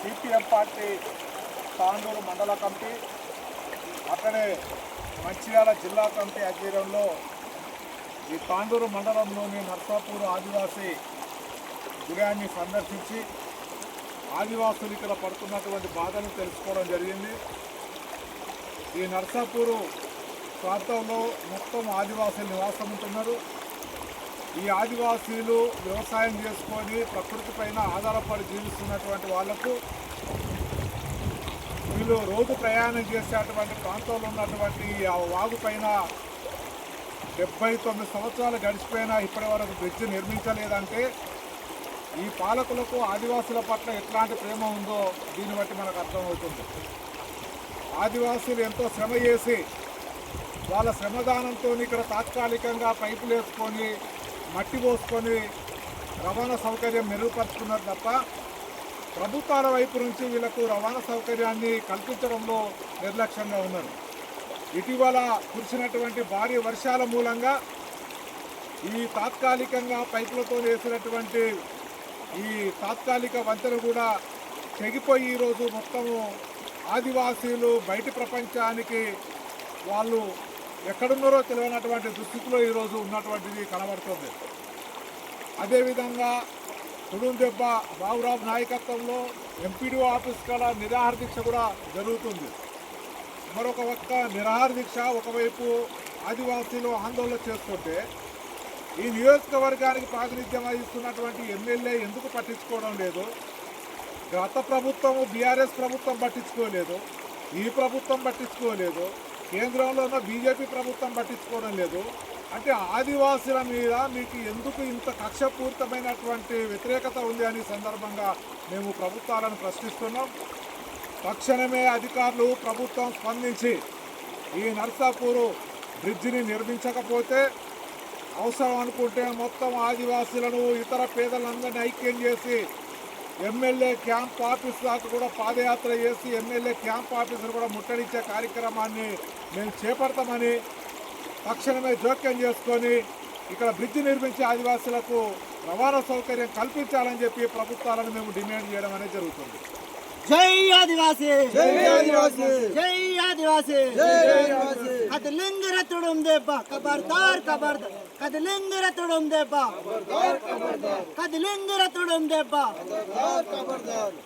CPM party Tandur మండల committee అక్కడే మంచిర్యాల జిల్లా కమిటీ ఆధ్వర్యంలో ఈ తాండూరు మండలంలోని నర్సాపూర్ ఆదివాసీ గృహాన్ని సందర్శించి ఆదివాసులు ఇక్కడ పడుతున్నటువంటి బాధను తెలుసుకోవడం జరిగింది. ఈ నర్సాపూరు ప్రాంతంలో మొత్తం ఆదివాసీలు నివాసం ఉంటున్నారు. ఈ ఆదివాసీలు వ్యవసాయం చేసుకొని ప్రకృతి పైన ఆధారపడి జీవిస్తున్నటువంటి వాళ్లకు వీళ్ళు రోజు ప్రయాణం చేసేటువంటి ప్రాంతంలో ఉన్నటువంటి ఆ వాగు పైన 79 సంవత్సరాలు గడిచిపోయినా ఇప్పటి వరకు బ్రిడ్జ్ నిర్మించలేదంటే ఈ పాలకులకు ఆదివాసుల పట్ల ఎట్లాంటి ప్రేమ ఉందో దీన్ని బట్టి మనకు అర్థమవుతుంది. ఆదివాసులు ఎంతో శ్రమ చేసి వాళ్ళ శ్రమదానంతో ఇక్కడ తాత్కాలికంగా పైపులు వేసుకొని మట్టి పోసుకొని రవాణా సౌకర్యం మెరుగుపరుచుకున్నారు తప్ప ప్రభుత్వాల వైపు నుంచి వీళ్ళకు రవాణా సౌకర్యాన్ని కల్పించడంలో నిర్లక్ష్యంగా ఉన్నారు. ఇటీవల కురిసినటువంటి భారీ వర్షాల మూలంగా ఈ తాత్కాలికంగా పైపులతో వేసినటువంటి ఈ తాత్కాలిక వంతెన కూడా తెగిపోయి ఈరోజు మొత్తము ఆదివాసీలు బయటి ప్రపంచానికి వాళ్ళు ఎక్కడున్నారో తెలియనటువంటి దుస్థితిలో ఈరోజు ఉన్నటువంటిది కనబడుతుంది. అదేవిధంగా తుడుందెబ్బ బాబురావు నాయకత్వంలో ఎంపీడీఓ ఆఫీస్ కాడ నిరాహార దీక్ష కూడా జరుగుతుంది. మరొక పక్క నిరాహార దీక్ష ఒకవైపు ఆదివాసీలు ఆందోళన చేస్తుంటే ఈ నియోజకవర్గానికి ప్రాతినిధ్యం వహిస్తున్నటువంటి ఎమ్మెల్యే ఎందుకు పట్టించుకోవడం లేదు? గత ప్రభుత్వం బీఆర్ఎస్ ప్రభుత్వం పట్టించుకోలేదు, ఈ ప్రభుత్వం పట్టించుకోలేదు, కేంద్రంలో ఉన్న బీజేపీ ప్రభుత్వం పట్టించుకోవడం లేదు. అంటే ఆదివాసుల మీద మీకు ఎందుకు ఇంత కక్షపూరితమైనటువంటి వ్యతిరేకత ఉంది అని సందర్భంగా మేము ప్రభుత్వాలను ప్రశ్నిస్తున్నాం. తక్షణమే అధికారులు ప్రభుత్వం స్పందించి ఈ నర్సాపూరు బ్రిడ్జిని నిర్మించకపోతే అవసరం అనుకుంటే మొత్తం ఆదివాసులను ఇతర పేదలందరినీ ఐక్యం చేసి ఎమ్మెల్యే క్యాంప్ ఆఫీస్ దాకా కూడా పాదయాత్ర చేసి ఎమ్మెల్యే క్యాంప్ ఆఫీసును కూడా ముట్టడించే కార్యక్రమాన్ని మేము చేపడతామని తక్షణమే జోక్యం చేసుకొని ఇక్కడ బ్రిడ్జి నిర్మించే ఆదివాసులకు రవాణా సౌకర్యం కల్పించాలని చెప్పి ప్రభుత్వాలను మేము డిమాండ్ చేయడం అనేది జరుగుతుంది. జై ఆదివాసీ, జై ఆదివాసీ, జై ఆదివాసీ, జై ఆదివాసీ. కదలింగర తుడుందెబ్బ ఖబర్దార్ ఖబర్దార్, కదలింగర తుడుందెబ్బ ఖబర్దార్ ఖబర్దార్, కదలింగర తుడుందెబ్బ ఖబర్దార్ ఖబర్దార్.